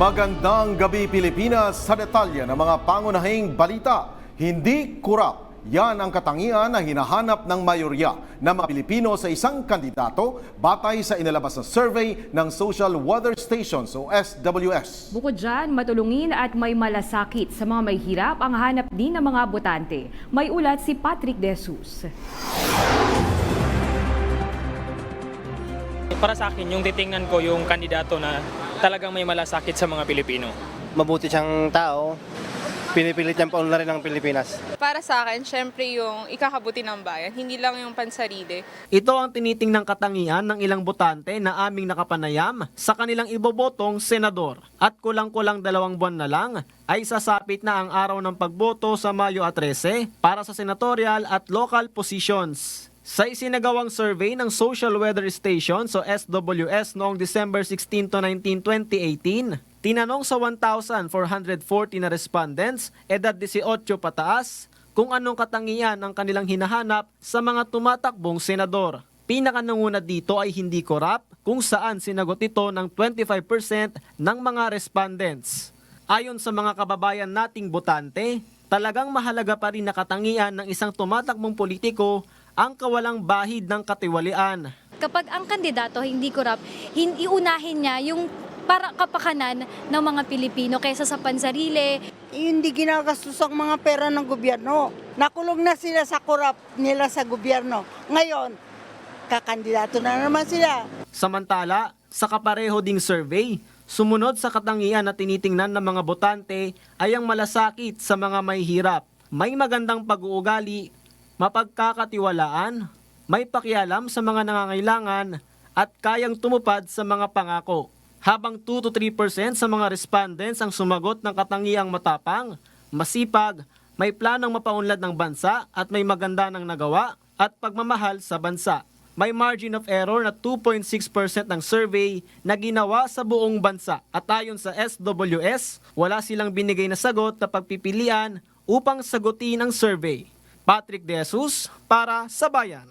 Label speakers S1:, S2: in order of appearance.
S1: Magandang gabi Pilipinas, sa detalye ng mga pangunahing balita. Hindi kurap. Yan ang katangian na hinahanap ng mayorya ng mga Pilipino sa isang kandidato batay sa inilabas na survey ng Social Weather Stations o SWS.
S2: Bukod dyan, matulungin at may malasakit sa mga may hirap ang hanap din ng mga botante. May ulat si Patrick De Jesus.
S3: Para sa akin, yung titingnan ko yung kandidato na talagang may malasakit sa mga Pilipino.
S4: Mabuti siyang tao, pinipilit niyang paunlarin ng Pilipinas.
S5: Para sa akin, syempre yung ikakabuti ng bayan, hindi lang yung pansarili.
S6: Ito ang tinitingnang katangian ng ilang botante na aming nakapanayam sa kanilang ibobotong senador. At kulang-kulang 2 buwan na lang ay sasapit na ang araw ng pagboto sa Mayo 13 para sa senatorial at local positions. Sa isinagawang survey ng Social Weather Stations o SWS noong December 16 to 19, 2018, tinanong sa 1,440 na respondents, edad 18 pataas, kung anong katangian ang kanilang hinahanap sa mga tumatakbong senador. Pinakanunguna dito ay hindi korap, kung saan sinagot ito ng 25% ng mga respondents. Ayon sa mga kababayan nating botante, talagang mahalaga pa rin na katangian ng isang tumatakbong politiko ang kawalang bahid ng katiwalian.
S7: Kapag ang kandidato hindi korap, iunahin niya yung para kapakanan ng mga Pilipino kaysa sa pansarili.
S8: Hindi ginagastos ang mga pera ng gobyerno. Nakulong na sila sa korap nila sa gobyerno. Ngayon, kakandidato na naman sila.
S6: Samantala, sa kapareho ding survey, sumunod sa katangian na tinitingnan ng mga botante ay ang malasakit sa mga may hirap. May magandang pag-uugali, mapagkakatiwalaan, may pakialam sa mga nangangailangan at kayang tumupad sa mga pangako. Habang 2 to 3% sa mga respondents ang sumagot ng katangiang matapang, masipag, may planong mapaunlad ng bansa at may maganda ng nagawa at pagmamahal sa bansa. May margin of error na 2.6% ng survey na ginawa sa buong bansa at ayon sa SWS, wala silang binigay na sagot na pagpipilian upang sagutin ang survey. Patrick De Jesus para sa Bayan.